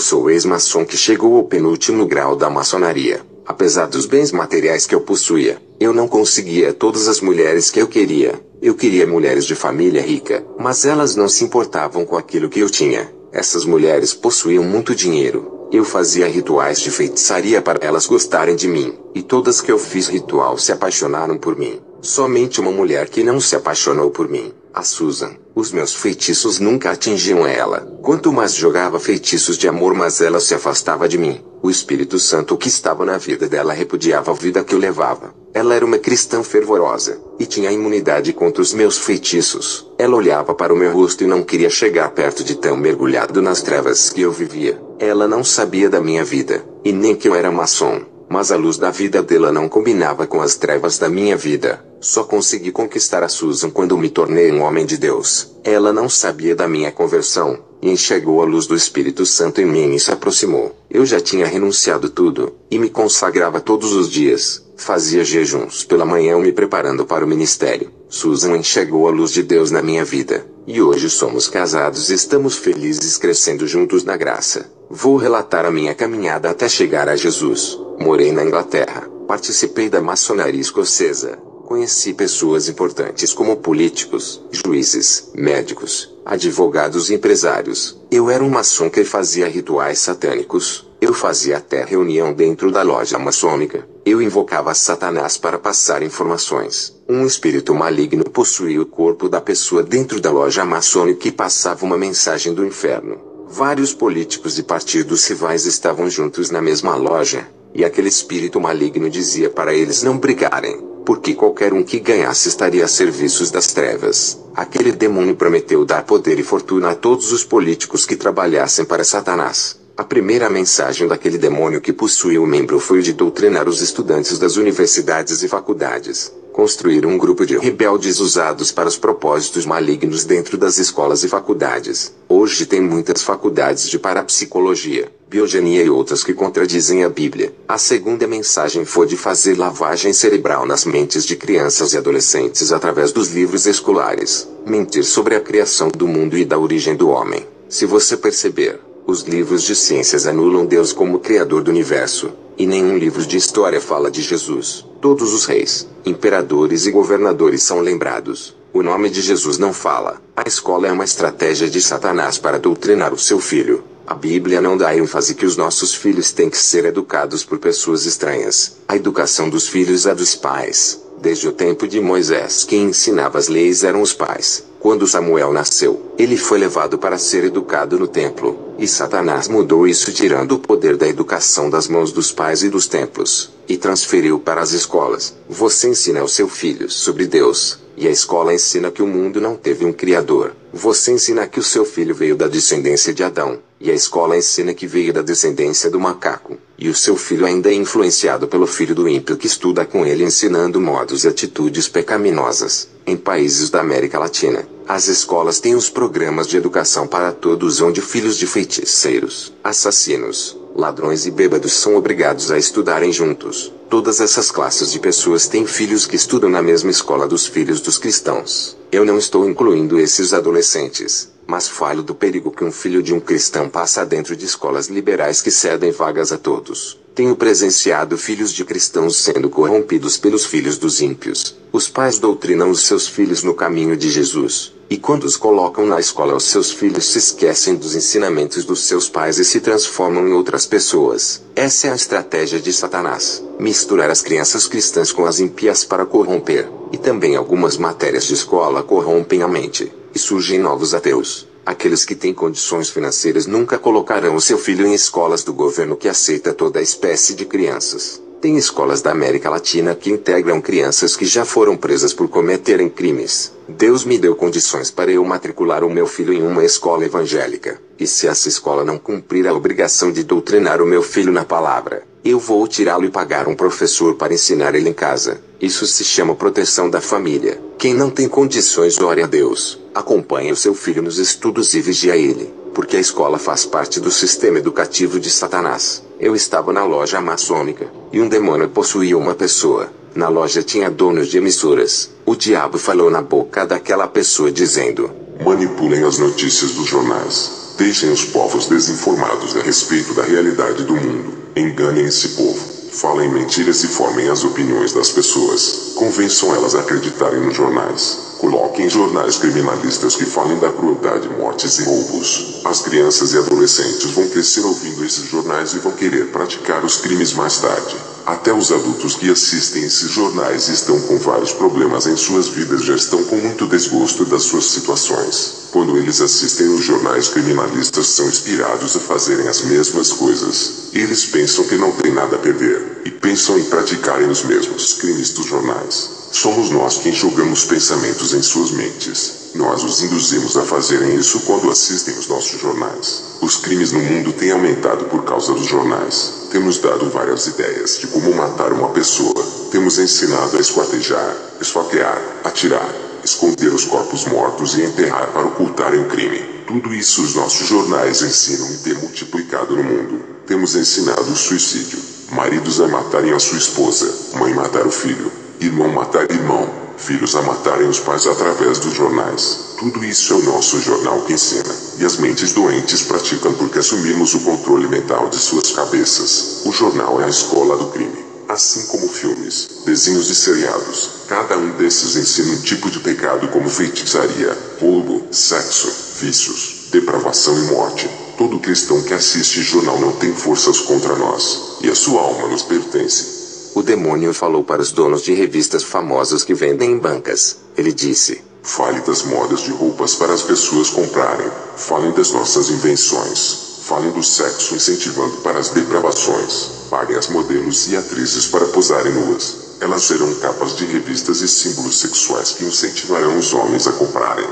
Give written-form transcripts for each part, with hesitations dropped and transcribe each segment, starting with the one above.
sou ex-maçom que chegou ao penúltimo grau da maçonaria. Apesar dos bens materiais que eu possuía, eu não conseguia todas as mulheres que eu queria. Eu queria mulheres de família rica, mas elas não se importavam com aquilo que eu tinha. Essas mulheres possuíam muito dinheiro. Eu fazia rituais de feitiçaria para elas gostarem de mim, e todas que eu fiz ritual se apaixonaram por mim. Somente uma mulher que não se apaixonou por mim, a Susan. Os meus feitiços nunca atingiam ela. Quanto mais jogava feitiços de amor, mais ela se afastava de mim. O Espírito Santo que estava na vida dela repudiava a vida que eu levava. Ela era uma cristã fervorosa, e tinha imunidade contra os meus feitiços. Ela olhava para o meu rosto e não queria chegar perto de tão mergulhado nas trevas que eu vivia. Ela não sabia da minha vida, e nem que eu era maçom. Mas a luz da vida dela não combinava com as trevas da minha vida. Só consegui conquistar a Susan quando me tornei um homem de Deus. Ela não sabia da minha conversão, e enxergou a luz do Espírito Santo em mim e se aproximou. Eu já tinha renunciado tudo, e me consagrava todos os dias. Fazia jejuns pela manhã me preparando para o ministério. Susan enxergou a luz de Deus na minha vida, e hoje somos casados e estamos felizes crescendo juntos na graça. Vou relatar a minha caminhada até chegar a Jesus. Morei na Inglaterra, participei da maçonaria escocesa, conheci pessoas importantes como políticos, juízes, médicos, advogados e empresários. Eu era um maçom que fazia rituais satânicos. Eu fazia até reunião dentro da loja maçônica. Eu invocava Satanás para passar informações. Um espírito maligno possuía o corpo da pessoa dentro da loja maçônica e passava uma mensagem do inferno. Vários políticos e partidos rivais estavam juntos na mesma loja, e aquele espírito maligno dizia para eles não brigarem, porque qualquer um que ganhasse estaria a serviços das trevas. Aquele demônio prometeu dar poder e fortuna a todos os políticos que trabalhassem para Satanás. A primeira mensagem daquele demônio que possuía o membro foi de doutrinar os estudantes das universidades e faculdades, construir um grupo de rebeldes usados para os propósitos malignos dentro das escolas e faculdades. Hoje tem muitas faculdades de parapsicologia, biogenia e outras que contradizem a Bíblia. A segunda mensagem foi de fazer lavagem cerebral nas mentes de crianças e adolescentes através dos livros escolares, mentir sobre a criação do mundo e da origem do homem. Se você perceber, os livros de ciências anulam Deus como Criador do universo, e nenhum livro de história fala de Jesus. Todos os reis, imperadores e governadores são lembrados. O nome de Jesus não fala. A escola é uma estratégia de Satanás para doutrinar o seu filho. A Bíblia não dá ênfase que os nossos filhos têm que ser educados por pessoas estranhas. A educação dos filhos é dos pais. Desde o tempo de Moisés, quem ensinava as leis eram os pais. Quando Samuel nasceu, ele foi levado para ser educado no templo, e Satanás mudou isso tirando o poder da educação das mãos dos pais e dos templos, e transferiu para as escolas. Você ensina ao seu filho sobre Deus, e a escola ensina que o mundo não teve um criador. Você ensina que o seu filho veio da descendência de Adão, e a escola ensina que veio da descendência do macaco. E o seu filho ainda é influenciado pelo filho do ímpio que estuda com ele ensinando modos e atitudes pecaminosas. Em países da América Latina, as escolas têm os programas de educação para todos onde filhos de feiticeiros, assassinos, ladrões e bêbados são obrigados a estudarem juntos. Todas essas classes de pessoas têm filhos que estudam na mesma escola dos filhos dos cristãos. Eu não estou incluindo esses adolescentes, mas falo do perigo que um filho de um cristão passa dentro de escolas liberais que cedem vagas a todos. Tenho presenciado filhos de cristãos sendo corrompidos pelos filhos dos ímpios. Os pais doutrinam os seus filhos no caminho de Jesus, e quando os colocam na escola os seus filhos se esquecem dos ensinamentos dos seus pais e se transformam em outras pessoas. Essa é a estratégia de Satanás, misturar as crianças cristãs com as ímpias para corromper, e também algumas matérias de escola corrompem a mente, e surgem novos ateus. Aqueles que têm condições financeiras nunca colocarão o seu filho em escolas do governo que aceita toda espécie de crianças. Tem escolas da América Latina que integram crianças que já foram presas por cometerem crimes. Deus me deu condições para eu matricular o meu filho em uma escola evangélica. E se essa escola não cumprir a obrigação de doutrinar o meu filho na palavra, eu vou tirá-lo e pagar um professor para ensinar ele em casa. Isso se chama proteção da família. Quem não tem condições, ore a Deus. Acompanhe o seu filho nos estudos e vigie ele, porque a escola faz parte do sistema educativo de Satanás. Eu estava na loja maçônica, e um demônio possuía uma pessoa. Na loja tinha donos de emissoras. O diabo falou na boca daquela pessoa dizendo: manipulem as notícias dos jornais. Deixem os povos desinformados a respeito da realidade do mundo. Enganem esse povo. Falem mentiras e formem as opiniões das pessoas. Convençam elas a acreditarem nos jornais. Coloquem jornais criminalistas que falem da crueldade, mortes e roubos. As crianças e adolescentes vão crescer ouvindo esses jornais e vão querer praticar os crimes mais tarde. Até os adultos que assistem esses jornais estão com vários problemas em suas vidas, já estão com muito desgosto das suas situações. Quando eles assistem os jornais criminalistas, são inspirados a fazerem as mesmas coisas. Eles pensam que não tem nada a perder, e pensam em praticarem os mesmos crimes dos jornais. Somos nós quem jogamos pensamentos em suas mentes. Nós os induzimos a fazerem isso quando assistem os nossos jornais. Os crimes no mundo têm aumentado por causa dos jornais. Temos dado várias ideias de como matar uma pessoa. Temos ensinado a esquartejar, esfaquear, atirar, esconder os corpos mortos e enterrar para ocultarem o crime. Tudo isso os nossos jornais ensinam e têm multiplicado no mundo. Temos ensinado o suicídio. Maridos a matarem a sua esposa, mãe matar o filho, irmão matar irmão, filhos a matarem os pais através dos jornais. Tudo isso é o nosso jornal que ensina. E as mentes doentes praticam porque assumimos o controle mental de suas cabeças. O jornal é a escola do crime. Assim como filmes, desenhos e seriados, cada um desses ensina um tipo de pecado como feitiçaria, roubo, sexo, vícios, depravação e morte. Todo cristão que assiste jornal não tem forças contra nós, e a sua alma nos pertence. O demônio falou para os donos de revistas famosos que vendem em bancas. Ele disse: fale das modas de roupas para as pessoas comprarem. Falem das nossas invenções. Falem do sexo incentivando para as depravações. Paguem as modelos e atrizes para posarem nuas. Elas serão capas de revistas e símbolos sexuais que incentivarão os homens a comprarem.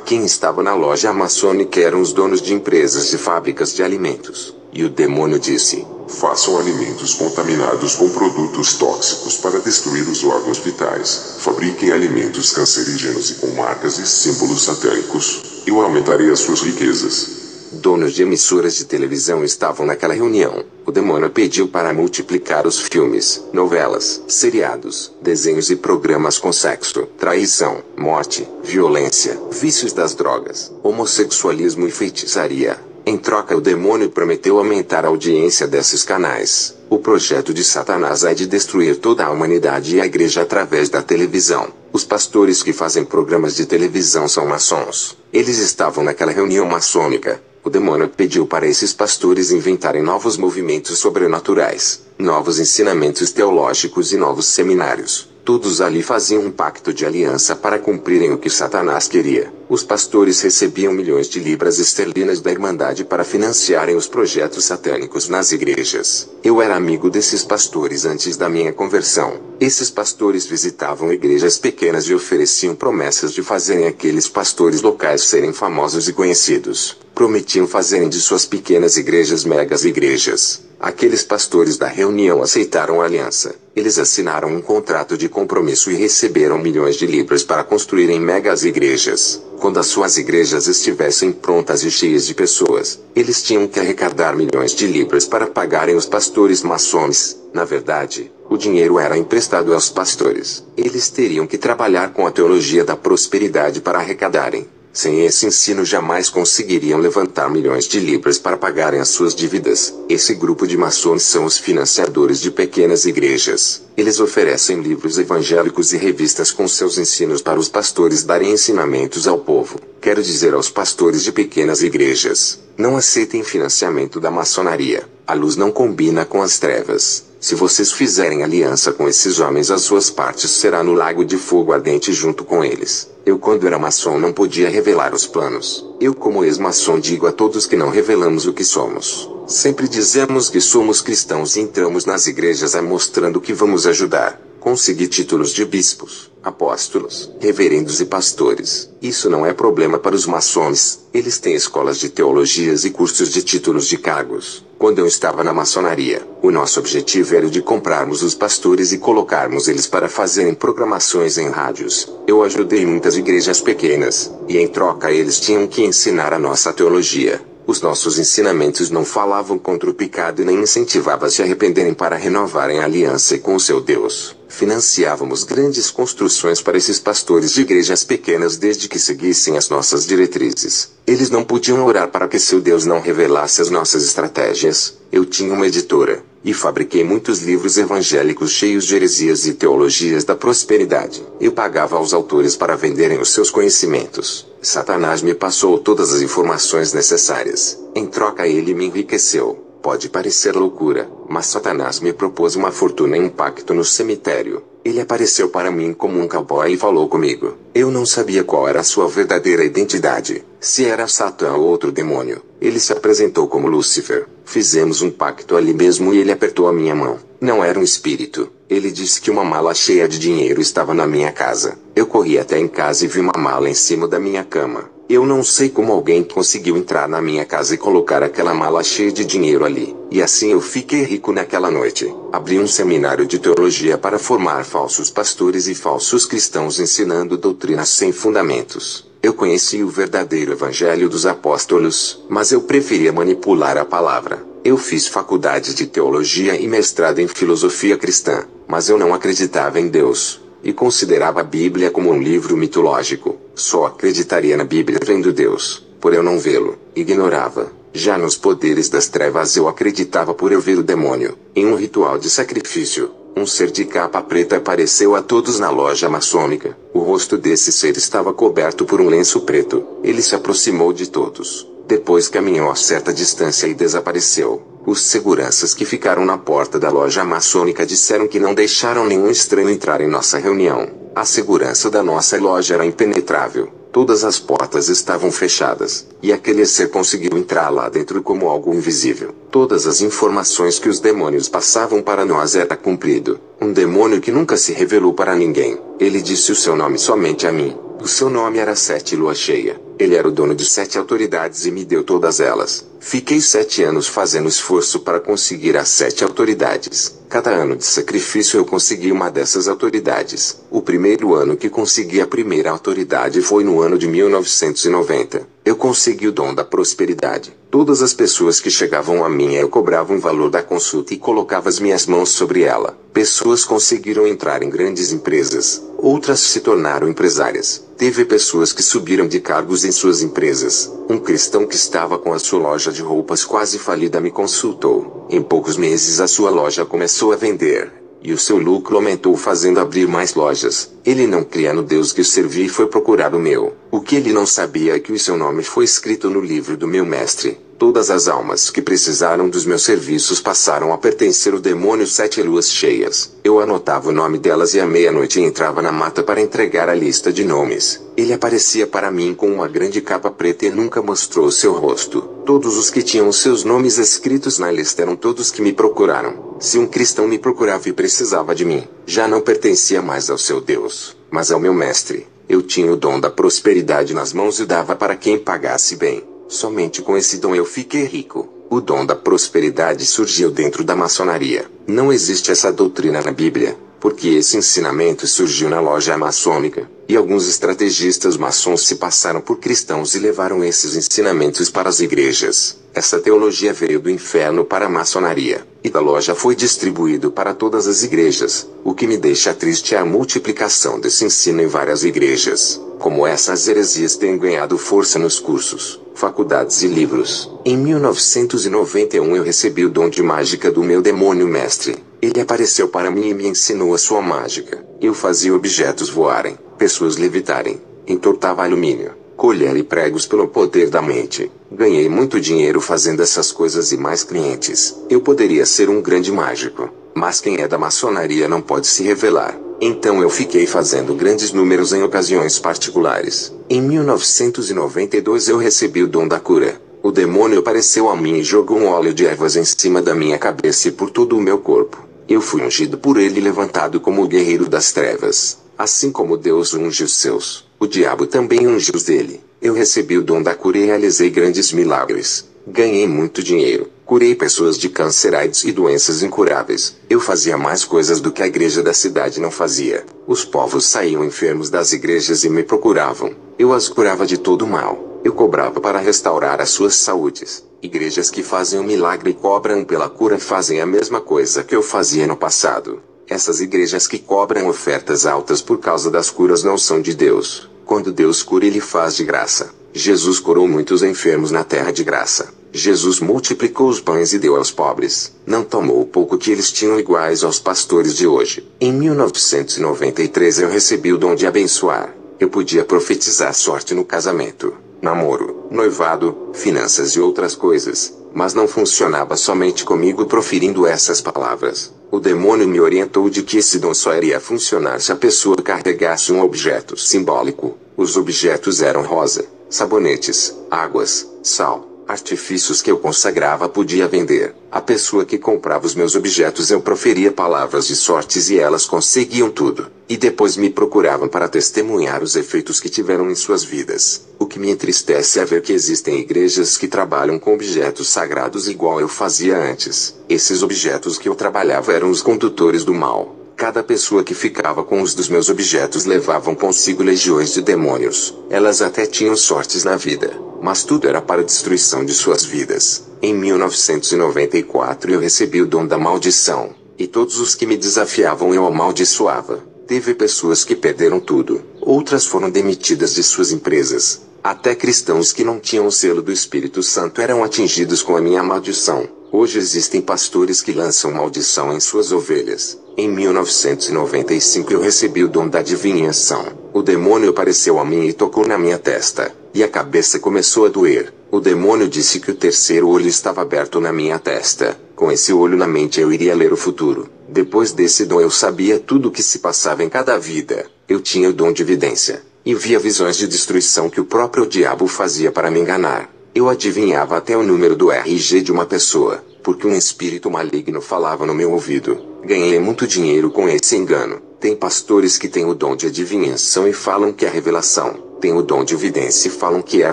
Quem estava na loja maçônica eram os donos de empresas e fábricas de alimentos. E o demônio disse: façam alimentos contaminados com produtos tóxicos para destruir os órgãos vitais. Fabriquem alimentos cancerígenos e com marcas e símbolos satânicos. Eu aumentarei as suas riquezas. Donos de emissoras de televisão estavam naquela reunião. O demônio pediu para multiplicar os filmes, novelas, seriados, desenhos e programas com sexo, traição, morte, violência, vícios das drogas, homossexualismo e feitiçaria. Em troca, o demônio prometeu aumentar a audiência desses canais. O projeto de Satanás é de destruir toda a humanidade e a igreja através da televisão. Os pastores que fazem programas de televisão são maçons. Eles estavam naquela reunião maçônica. O demônio pediu para esses pastores inventarem novos movimentos sobrenaturais, novos ensinamentos teológicos e novos seminários. Todos ali faziam um pacto de aliança para cumprirem o que Satanás queria. Os pastores recebiam milhões de libras esterlinas da Irmandade para financiarem os projetos satânicos nas igrejas. Eu era amigo desses pastores antes da minha conversão. Esses pastores visitavam igrejas pequenas e ofereciam promessas de fazerem aqueles pastores locais serem famosos e conhecidos. Prometiam fazerem de suas pequenas igrejas megas igrejas. Aqueles pastores da reunião aceitaram a aliança. Eles assinaram um contrato de compromisso e receberam milhões de libras para construírem megas igrejas. Quando as suas igrejas estivessem prontas e cheias de pessoas, eles tinham que arrecadar milhões de libras para pagarem os pastores maçons. Na verdade, o dinheiro era emprestado aos pastores. Eles teriam que trabalhar com a teologia da prosperidade para arrecadarem. Sem esse ensino jamais conseguiriam levantar milhões de libras para pagarem as suas dívidas. Esse grupo de maçons são os financiadores de pequenas igrejas. Eles oferecem livros evangélicos e revistas com seus ensinos para os pastores darem ensinamentos ao povo. Quero dizer aos pastores de pequenas igrejas: não aceitem financiamento da maçonaria. A luz não combina com as trevas. Se vocês fizerem aliança com esses homens, as suas partes será no lago de fogo ardente junto com eles. Eu, quando era maçom, não podia revelar os planos. Eu, como ex-maçom, digo a todos que não revelamos o que somos. Sempre dizemos que somos cristãos e entramos nas igrejas mostrando que vamos ajudar. Conseguir títulos de bispos, apóstolos, reverendos e pastores. Isso não é problema para os maçons. Eles têm escolas de teologias e cursos de títulos de cargos. Quando eu estava na maçonaria, o nosso objetivo era o de comprarmos os pastores e colocarmos eles para fazerem programações em rádios. Eu ajudei muitas igrejas pequenas, e em troca eles tinham que ensinar a nossa teologia. Os nossos ensinamentos não falavam contra o pecado e nem incentivavam a se arrependerem para renovarem a aliança com o seu Deus. Financiávamos grandes construções para esses pastores de igrejas pequenas desde que seguissem as nossas diretrizes. Eles não podiam orar para que seu Deus não revelasse as nossas estratégias. Eu tinha uma editora, e fabriquei muitos livros evangélicos cheios de heresias e teologias da prosperidade. Eu pagava aos autores para venderem os seus conhecimentos. Satanás me passou todas as informações necessárias. Em troca ele me enriqueceu. Pode parecer loucura, mas Satanás me propôs uma fortuna em um pacto no cemitério. Ele apareceu para mim como um cowboy e falou comigo. Eu não sabia qual era a sua verdadeira identidade, se era Satã ou outro demônio. Ele se apresentou como Lúcifer. Fizemos um pacto ali mesmo e ele apertou a minha mão. Não era um espírito. Ele disse que uma mala cheia de dinheiro estava na minha casa. Eu corri até em casa e vi uma mala em cima da minha cama. Eu não sei como alguém conseguiu entrar na minha casa e colocar aquela mala cheia de dinheiro ali. E assim eu fiquei rico naquela noite. Abri um seminário de teologia para formar falsos pastores e falsos cristãos ensinando doutrinas sem fundamentos. Eu conheci o verdadeiro evangelho dos apóstolos, mas eu preferia manipular a palavra. Eu fiz faculdade de teologia e mestrado em filosofia cristã, mas eu não acreditava em Deus. E considerava a Bíblia como um livro mitológico. Só acreditaria na Bíblia vendo Deus, por eu não vê-lo. Ignorava. Já nos poderes das trevas eu acreditava por eu ver o demônio. Em um ritual de sacrifício, um ser de capa preta apareceu a todos na loja maçônica. O rosto desse ser estava coberto por um lenço preto. Ele se aproximou de todos. Depois caminhou a certa distância e desapareceu. Os seguranças que ficaram na porta da loja maçônica disseram que não deixaram nenhum estranho entrar em nossa reunião. A segurança da nossa loja era impenetrável. Todas as portas estavam fechadas, e aquele ser conseguiu entrar lá dentro como algo invisível. Todas as informações que os demônios passavam para nós era cumprido. Um demônio que nunca se revelou para ninguém. Ele disse o seu nome somente a mim. O seu nome era Sete Lua Cheia. Ele era o dono de 7 autoridades e me deu todas elas. Fiquei 7 anos fazendo esforço para conseguir as 7 autoridades. Cada ano de sacrifício eu consegui uma dessas autoridades. O primeiro ano que consegui a primeira autoridade foi no ano de 1990. Eu consegui o dom da prosperidade. Todas as pessoas que chegavam a mim eu cobrava um valor da consulta e colocava as minhas mãos sobre ela. Pessoas conseguiram entrar em grandes empresas. Outras se tornaram empresárias. Teve pessoas que subiram de cargos em suas empresas. Um cristão que estava com a sua loja de roupas quase falida me consultou. Em poucos meses a sua loja começou a vender. E o seu lucro aumentou fazendo abrir mais lojas. Ele não cria no Deus que servi e foi procurar o meu. O que ele não sabia é que o seu nome foi escrito no livro do meu mestre. Todas as almas que precisaram dos meus serviços passaram a pertencer ao demônio 7 luas cheias. Eu anotava o nome delas e à meia-noite entrava na mata para entregar a lista de nomes. Ele aparecia para mim com uma grande capa preta e nunca mostrou seu rosto. Todos os que tinham seus nomes escritos na lista eram todos que me procuraram. Se um cristão me procurava e precisava de mim, já não pertencia mais ao seu Deus, mas ao meu mestre. Eu tinha o dom da prosperidade nas mãos e dava para quem pagasse bem. Somente com esse dom eu fiquei rico. O dom da prosperidade surgiu dentro da maçonaria. Não existe essa doutrina na Bíblia, porque esse ensinamento surgiu na loja maçônica, e alguns estrategistas maçons se passaram por cristãos e levaram esses ensinamentos para as igrejas. Essa teologia veio do inferno para a maçonaria, e da loja foi distribuído para todas as igrejas. O que me deixa triste é a multiplicação desse ensino em várias igrejas. Como essas heresias têm ganhado força nos cursos, faculdades e livros. Em 1991 eu recebi o dom de mágica do meu demônio mestre. Ele apareceu para mim e me ensinou a sua mágica. Eu fazia objetos voarem, pessoas levitarem, entortava alumínio, colher e pregos pelo poder da mente. Ganhei muito dinheiro fazendo essas coisas e mais clientes. Eu poderia ser um grande mágico, mas quem é da maçonaria não pode se revelar. Então eu fiquei fazendo grandes números em ocasiões particulares. Em 1992 eu recebi o dom da cura. O demônio apareceu a mim e jogou um óleo de ervas em cima da minha cabeça e por todo o meu corpo. Eu fui ungido por ele e levantado como o guerreiro das trevas. Assim como Deus unge os seus, o diabo também unge os dele. Eu recebi o dom da cura e realizei grandes milagres. Ganhei muito dinheiro. Curei pessoas de câncer, AIDS e doenças incuráveis. Eu fazia mais coisas do que a igreja da cidade não fazia. Os povos saíam enfermos das igrejas e me procuravam. Eu as curava de todo mal. Eu cobrava para restaurar as suas saúdes. Igrejas que fazem um milagre e cobram pela cura fazem a mesma coisa que eu fazia no passado. Essas igrejas que cobram ofertas altas por causa das curas não são de Deus. Quando Deus cura, Ele faz de graça. Jesus curou muitos enfermos na terra de graça. Jesus multiplicou os pães e deu aos pobres. Não tomou o pouco que eles tinham iguais aos pastores de hoje. Em 1993 eu recebi o dom de abençoar. Eu podia profetizar sorte no casamento, namoro, noivado, finanças e outras coisas. Mas não funcionava somente comigo proferindo essas palavras. O demônio me orientou de que esse dom só iria funcionar se a pessoa carregasse um objeto simbólico. Os objetos eram rosa, sabonetes, águas, sal. Artifícios que eu consagrava podia vender. A pessoa que comprava os meus objetos eu proferia palavras de sortes e elas conseguiam tudo. E depois me procuravam para testemunhar os efeitos que tiveram em suas vidas. O que me entristece é ver que existem igrejas que trabalham com objetos sagrados igual eu fazia antes. Esses objetos que eu trabalhava eram os condutores do mal. Cada pessoa que ficava com os dos meus objetos levavam consigo legiões de demônios. Elas até tinham sortes na vida, mas tudo era para a destruição de suas vidas. Em 1994 eu recebi o dom da maldição, e todos os que me desafiavam eu amaldiçoava. Teve pessoas que perderam tudo, outras foram demitidas de suas empresas. Até cristãos que não tinham o selo do Espírito Santo eram atingidos com a minha maldição. Hoje existem pastores que lançam maldição em suas ovelhas. Em 1995 eu recebi o dom da adivinhação. O demônio apareceu a mim e tocou na minha testa, e a cabeça começou a doer. O demônio disse que o terceiro olho estava aberto na minha testa. Com esse olho na mente eu iria ler o futuro. Depois desse dom eu sabia tudo o que se passava em cada vida. Eu tinha o dom de vidência, e via visões de destruição que o próprio diabo fazia para me enganar. Eu adivinhava até o número do RG de uma pessoa, porque um espírito maligno falava no meu ouvido. Ganhei muito dinheiro com esse engano. Tem pastores que têm o dom de adivinhação e falam que é revelação. Tem o dom de vidência e falam que é a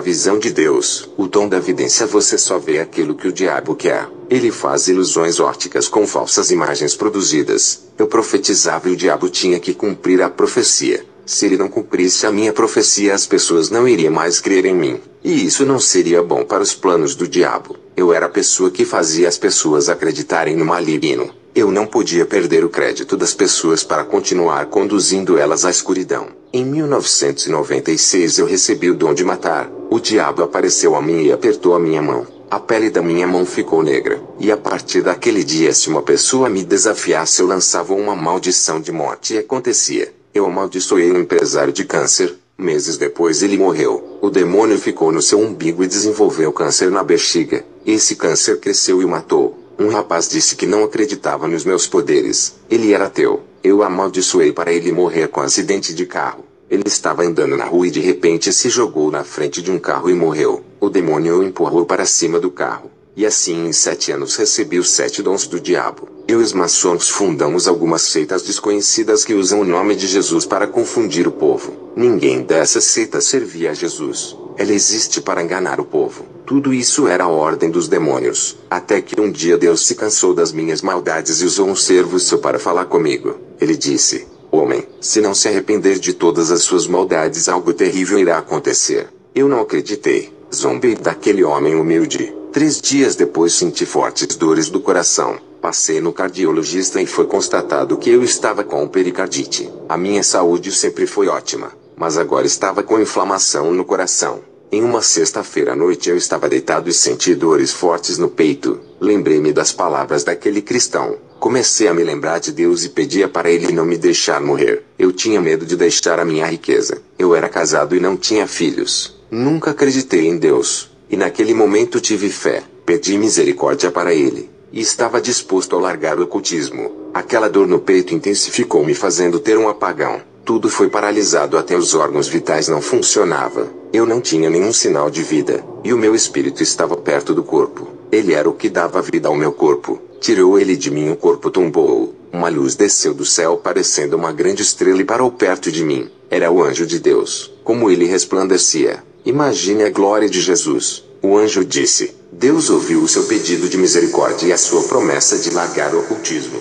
visão de Deus. O dom da vidência você só vê aquilo que o diabo quer. Ele faz ilusões ópticas com falsas imagens produzidas. Eu profetizava e o diabo tinha que cumprir a profecia. Se ele não cumprisse a minha profecia, as pessoas não iriam mais crer em mim. E isso não seria bom para os planos do diabo. Eu era a pessoa que fazia as pessoas acreditarem no maligno. Eu não podia perder o crédito das pessoas para continuar conduzindo elas à escuridão. Em 1996 eu recebi o dom de matar. O diabo apareceu a mim e apertou a minha mão. A pele da minha mão ficou negra. E a partir daquele dia, se uma pessoa me desafiasse, eu lançava uma maldição de morte e acontecia. Eu amaldiçoei um empresário de câncer. Meses depois ele morreu. O demônio ficou no seu umbigo e desenvolveu câncer na bexiga. Esse câncer cresceu e o matou. Um rapaz disse que não acreditava nos meus poderes. Ele era ateu. Eu amaldiçoei para ele morrer com acidente de carro. Ele estava andando na rua e de repente se jogou na frente de um carro e morreu. O demônio o empurrou para cima do carro. E assim em 7 anos recebi os 7 dons do diabo. Eu e os maçons fundamos algumas seitas desconhecidas que usam o nome de Jesus para confundir o povo. Ninguém dessas seitas servia a Jesus. Ela existe para enganar o povo. Tudo isso era a ordem dos demônios. Até que um dia Deus se cansou das minhas maldades e usou um servo seu para falar comigo. Ele disse: homem, se não se arrepender de todas as suas maldades, algo terrível irá acontecer. Eu não acreditei. Zombei daquele homem humilde. 3 dias depois senti fortes dores do coração. Passei no cardiologista e foi constatado que eu estava com pericardite. A minha saúde sempre foi ótima, mas agora estava com inflamação no coração. Em uma sexta-feira à noite eu estava deitado e senti dores fortes no peito. Lembrei-me das palavras daquele cristão. Comecei a me lembrar de Deus e pedia para Ele não me deixar morrer. Eu tinha medo de deixar a minha riqueza. Eu era casado e não tinha filhos. Nunca acreditei em Deus. E naquele momento tive fé. Pedi misericórdia para Ele. E estava disposto a largar o ocultismo. Aquela dor no peito intensificou, me fazendo ter um apagão. Tudo foi paralisado, até os órgãos vitais não funcionavam. Eu não tinha nenhum sinal de vida. E o meu espírito estava perto do corpo. Ele era o que dava vida ao meu corpo. Tirou ele de mim, o corpo tombou. Uma luz desceu do céu parecendo uma grande estrela e parou perto de mim. Era o anjo de Deus. Como ele resplandecia. Imagine a glória de Jesus. O anjo disse: Deus ouviu o seu pedido de misericórdia e a sua promessa de largar o ocultismo.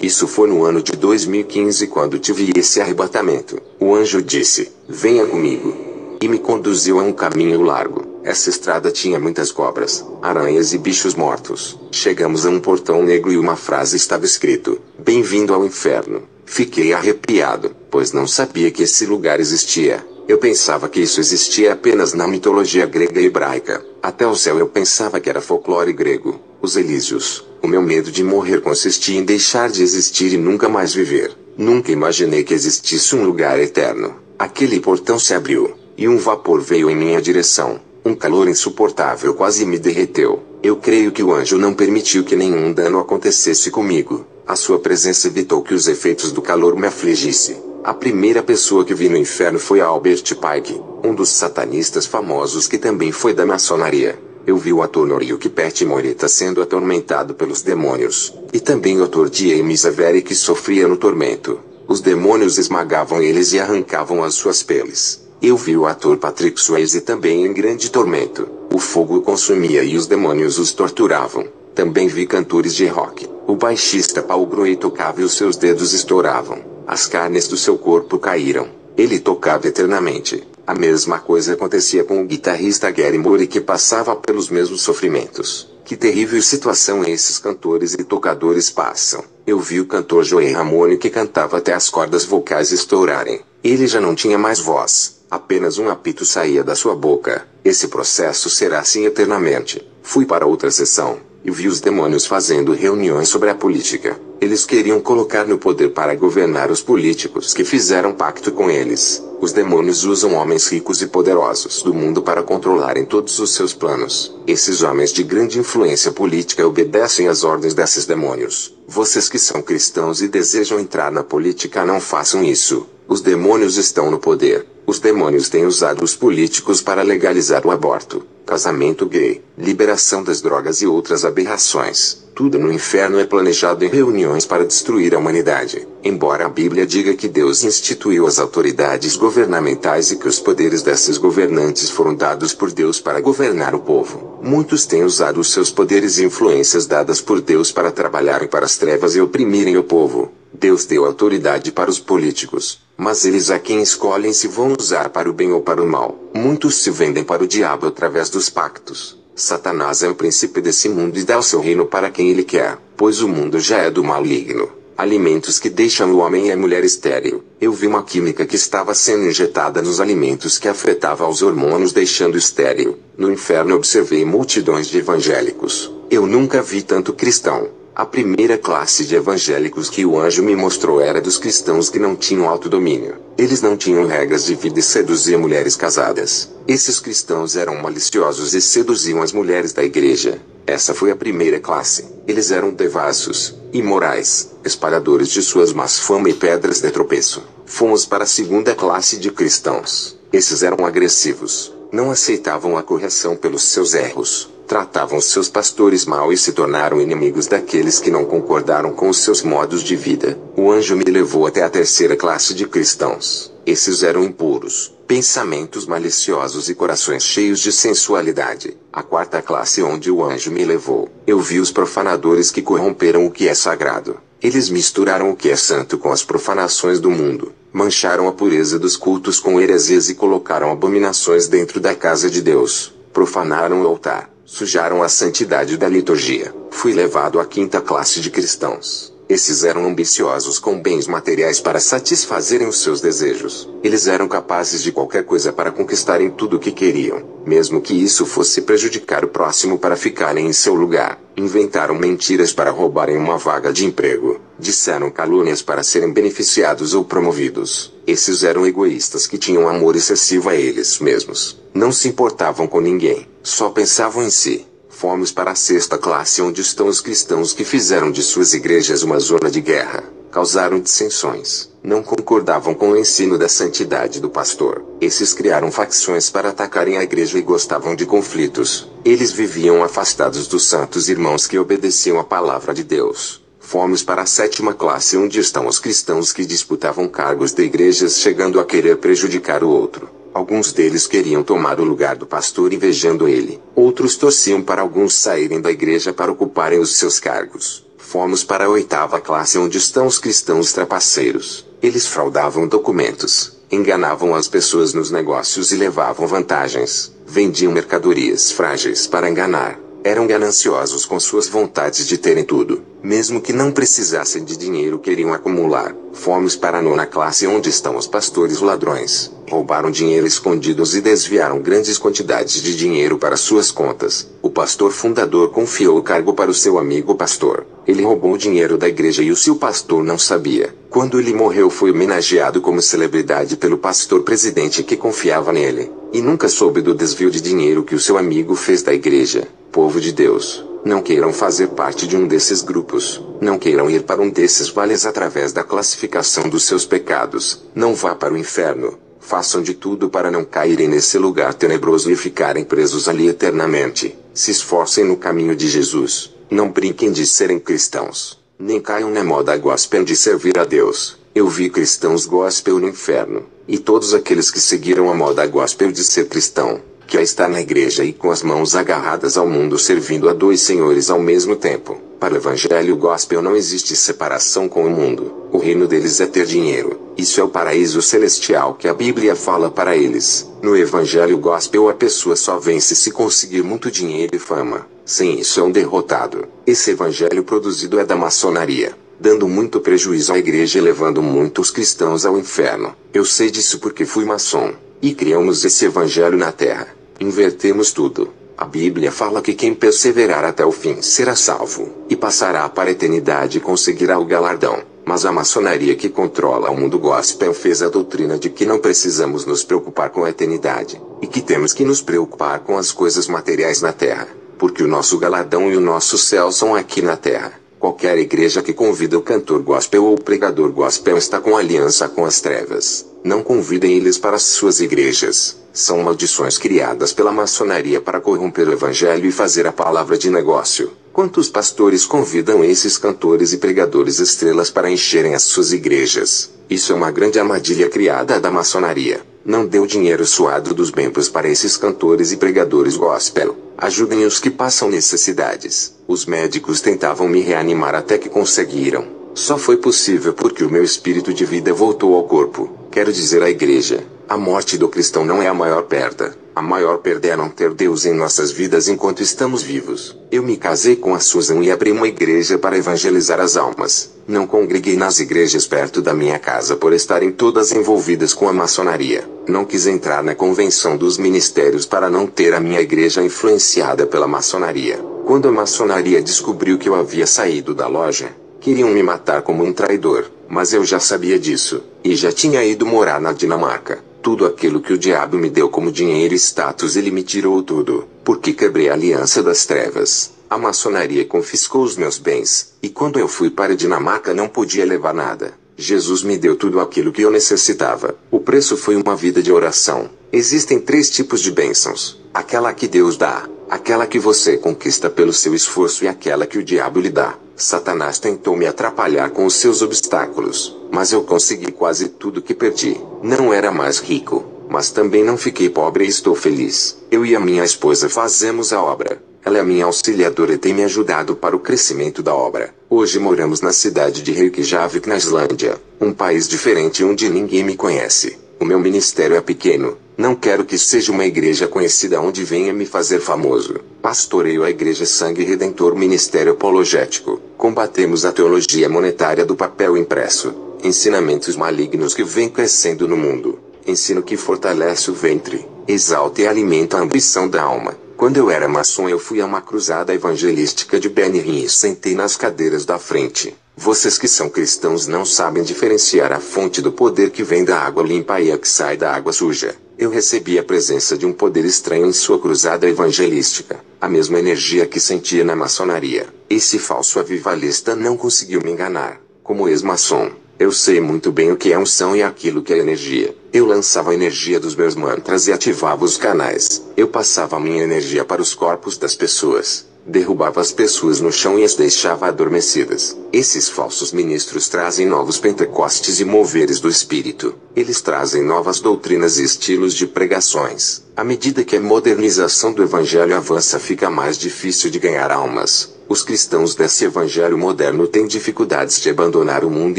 Isso foi no ano de 2015 quando tive esse arrebatamento. O anjo disse: venha comigo. E me conduziu a um caminho largo. Essa estrada tinha muitas cobras, aranhas e bichos mortos. Chegamos a um portão negro e uma frase estava escrito: Bem-vindo ao inferno. Fiquei arrepiado, pois não sabia que esse lugar existia. Eu pensava que isso existia apenas na mitologia grega e hebraica. Até o céu eu pensava que era folclore grego. Os Elísios. O meu medo de morrer consistia em deixar de existir e nunca mais viver. Nunca imaginei que existisse um lugar eterno. Aquele portão se abriu, e um vapor veio em minha direção. Um calor insuportável quase me derreteu. Eu creio que o anjo não permitiu que nenhum dano acontecesse comigo. A sua presença evitou que os efeitos do calor me afligissem. A primeira pessoa que vi no inferno foi Albert Pike, um dos satanistas famosos que também foi da maçonaria. Eu vi o ator Noriyuki Pet Morita sendo atormentado pelos demônios, e também o ator James Severi que sofria no tormento. Os demônios esmagavam eles e arrancavam as suas peles. Eu vi o ator Patrick Swayze também em grande tormento. O fogo o consumia e os demônios os torturavam. Também vi cantores de rock. O baixista Paul Gray tocava e os seus dedos estouravam. As carnes do seu corpo caíram. Ele tocava eternamente. A mesma coisa acontecia com o guitarrista Gary Moore que passava pelos mesmos sofrimentos. Que terrível situação esses cantores e tocadores passam. Eu vi o cantor Joey Ramone que cantava até as cordas vocais estourarem. Ele já não tinha mais voz. Apenas um apito saía da sua boca. Esse processo será assim eternamente. Fui para outra sessão, e vi os demônios fazendo reuniões sobre a política. Eles queriam colocar no poder para governar os políticos que fizeram pacto com eles. Os demônios usam homens ricos e poderosos do mundo para controlarem todos os seus planos. Esses homens de grande influência política obedecem às ordens desses demônios. Vocês que são cristãos e desejam entrar na política não façam isso. Os demônios estão no poder. Os demônios têm usado os políticos para legalizar o aborto, casamento gay, liberação das drogas e outras aberrações. Tudo no inferno é planejado em reuniões para destruir a humanidade. Embora a Bíblia diga que Deus instituiu as autoridades governamentais e que os poderes desses governantes foram dados por Deus para governar o povo, muitos têm usado os seus poderes e influências dadas por Deus para trabalharem para as trevas e oprimirem o povo. Deus deu autoridade para os políticos, mas eles a quem escolhem se vão usar para o bem ou para o mal. Muitos se vendem para o diabo através dos pactos. Satanás é o príncipe desse mundo e dá o seu reino para quem ele quer, pois o mundo já é do maligno. Alimentos que deixam o homem e a mulher estéril. Eu vi uma química que estava sendo injetada nos alimentos que afetava os hormônios deixando estéril. No inferno observei multidões de evangélicos. Eu nunca vi tanto cristão. A primeira classe de evangélicos que o anjo me mostrou era dos cristãos que não tinham autodomínio. Eles não tinham regras de vida e seduziam mulheres casadas. Esses cristãos eram maliciosos e seduziam as mulheres da igreja. Essa foi a primeira classe. Eles eram devassos, imorais, espalhadores de suas más fama e pedras de tropeço. Fomos para a segunda classe de cristãos. Esses eram agressivos. Não aceitavam a correção pelos seus erros. Tratavam seus pastores mal e se tornaram inimigos daqueles que não concordaram com os seus modos de vida. O anjo me levou até a terceira classe de cristãos. Esses eram impuros, pensamentos maliciosos e corações cheios de sensualidade. A quarta classe onde o anjo me levou, eu vi os profanadores que corromperam o que é sagrado. Eles misturaram o que é santo com as profanações do mundo. Mancharam a pureza dos cultos com heresias e colocaram abominações dentro da casa de Deus. Profanaram o altar. Sujaram a santidade da liturgia. Fui levado à quinta classe de cristãos. Esses eram ambiciosos com bens materiais para satisfazerem os seus desejos. Eles eram capazes de qualquer coisa para conquistarem tudo o que queriam, mesmo que isso fosse prejudicar o próximo para ficarem em seu lugar. Inventaram mentiras para roubarem uma vaga de emprego. Disseram calúnias para serem beneficiados ou promovidos. Esses eram egoístas que tinham amor excessivo a eles mesmos. Não se importavam com ninguém, só pensavam em si. Fomos para a sexta classe onde estão os cristãos que fizeram de suas igrejas uma zona de guerra. Causaram dissensões. Não concordavam com o ensino da santidade do pastor. Esses criaram facções para atacarem a igreja e gostavam de conflitos. Eles viviam afastados dos santos irmãos que obedeciam à palavra de Deus. Fomos para a sétima classe onde estão os cristãos que disputavam cargos de igrejas chegando a querer prejudicar o outro. Alguns deles queriam tomar o lugar do pastor invejando ele. Outros torciam para alguns saírem da igreja para ocuparem os seus cargos. Fomos para a oitava classe onde estão os cristãos trapaceiros. Eles fraudavam documentos, enganavam as pessoas nos negócios e levavam vantagens. Vendiam mercadorias frágeis para enganar. Eram gananciosos com suas vontades de terem tudo. Mesmo que não precisassem de dinheiro, queriam acumular. Fomos para a nona classe, onde estão os pastores ladrões. Roubaram dinheiro escondidos e desviaram grandes quantidades de dinheiro para suas contas. O pastor fundador confiou o cargo para o seu amigo pastor. Ele roubou o dinheiro da igreja e o seu pastor não sabia. Quando ele morreu, foi homenageado como celebridade pelo pastor presidente que confiava nele. E nunca soube do desvio de dinheiro que o seu amigo fez da igreja. Povo de Deus, não queiram fazer parte de um desses grupos. Não queiram ir para um desses vales através da classificação dos seus pecados. Não vá para o inferno. Façam de tudo para não caírem nesse lugar tenebroso e ficarem presos ali eternamente. Se esforcem no caminho de Jesus. Não brinquem de serem cristãos. Nem caiam na moda gospel de servir a Deus. Eu vi cristãos gospel no inferno. E todos aqueles que seguiram a moda gospel de ser cristão, que é estar na igreja e com as mãos agarradas ao mundo servindo a dois senhores ao mesmo tempo. Para o evangelho gospel não existe separação com o mundo. O reino deles é ter dinheiro. Isso é o paraíso celestial que a Bíblia fala para eles. No evangelho gospel a pessoa só vence se conseguir muito dinheiro e fama. Sem isso é um derrotado. Esse evangelho produzido é da maçonaria, dando muito prejuízo à igreja e levando muitos cristãos ao inferno. Eu sei disso porque fui maçom. E criamos esse evangelho na terra. Invertemos tudo. A Bíblia fala que quem perseverar até o fim será salvo, e passará para a eternidade e conseguirá o galardão. Mas a maçonaria que controla o mundo gospel fez a doutrina de que não precisamos nos preocupar com a eternidade, e que temos que nos preocupar com as coisas materiais na terra, porque o nosso galardão e o nosso céu são aqui na terra. Qualquer igreja que convida o cantor gospel ou o pregador gospel está com aliança com as trevas. Não convidem eles para as suas igrejas. São maldições criadas pela maçonaria para corromper o evangelho e fazer a palavra de negócio. Quantos pastores convidam esses cantores e pregadores estrelas para encherem as suas igrejas? Isso é uma grande armadilha criada da maçonaria. Não dê o dinheiro suado dos membros para esses cantores e pregadores gospel. Ajudem os que passam necessidades. Os médicos tentavam me reanimar até que conseguiram. Só foi possível porque o meu espírito de vida voltou ao corpo. Quero dizer à igreja, a morte do cristão não é a maior perda. A maior perda é não ter Deus em nossas vidas enquanto estamos vivos. Eu me casei com a Susan e abri uma igreja para evangelizar as almas. Não congreguei nas igrejas perto da minha casa por estarem todas envolvidas com a maçonaria. Não quis entrar na convenção dos ministérios para não ter a minha igreja influenciada pela maçonaria. Quando a maçonaria descobriu que eu havia saído da loja, queriam me matar como um traidor, mas eu já sabia disso, e já tinha ido morar na Dinamarca. Tudo aquilo que o diabo me deu como dinheiro e status, ele me tirou tudo, porque quebrei a aliança das trevas. A maçonaria confiscou os meus bens, e quando eu fui para a Dinamarca não podia levar nada. Jesus me deu tudo aquilo que eu necessitava. O preço foi uma vida de oração. Existem 3 tipos de bênçãos: aquela que Deus dá, aquela que você conquista pelo seu esforço e aquela que o diabo lhe dá. Satanás tentou me atrapalhar com os seus obstáculos, mas eu consegui quase tudo que perdi. Não era mais rico, mas também não fiquei pobre e estou feliz. Eu e a minha esposa fazemos a obra. Ela é minha auxiliadora e tem me ajudado para o crescimento da obra. Hoje moramos na cidade de Reykjavik, na Islândia, um país diferente onde ninguém me conhece. O meu ministério é pequeno. Não quero que seja uma igreja conhecida onde venha me fazer famoso. Pastoreio a Igreja Sangue Redentor Ministério Apologético. Combatemos a teologia monetária do papel impresso. Ensinamentos malignos que vêm crescendo no mundo. Ensino que fortalece o ventre, exalta e alimenta a ambição da alma. Quando eu era maçom eu fui a uma cruzada evangelística de Benihim e sentei nas cadeiras da frente. Vocês que são cristãos não sabem diferenciar a fonte do poder que vem da água limpa e a que sai da água suja. Eu recebi a presença de um poder estranho em sua cruzada evangelística. A mesma energia que sentia na maçonaria. Esse falso avivalista não conseguiu me enganar. Como ex-maçom, eu sei muito bem o que é unção e aquilo que é energia. Eu lançava a energia dos meus mantras e ativava os canais. Eu passava a minha energia para os corpos das pessoas. Derrubava as pessoas no chão e as deixava adormecidas. Esses falsos ministros trazem novos pentecostes e moveres do espírito. Eles trazem novas doutrinas e estilos de pregações. À medida que a modernização do evangelho avança, fica mais difícil de ganhar almas. Os cristãos desse evangelho moderno têm dificuldades de abandonar o mundo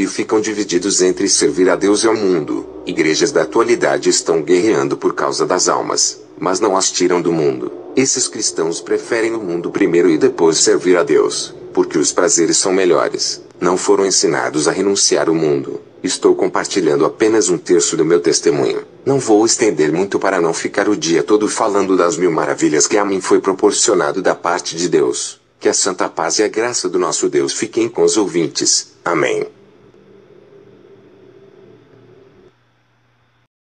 e ficam divididos entre servir a Deus e ao mundo. Igrejas da atualidade estão guerreando por causa das almas, mas não as tiram do mundo. Esses cristãos preferem o mundo primeiro e depois servir a Deus, porque os prazeres são melhores. Não foram ensinados a renunciar ao mundo. Estou compartilhando apenas um terço do meu testemunho. Não vou estender muito para não ficar o dia todo falando das mil maravilhas que a mim foi proporcionado da parte de Deus. Que a santa paz e a graça do nosso Deus fiquem com os ouvintes. Amém.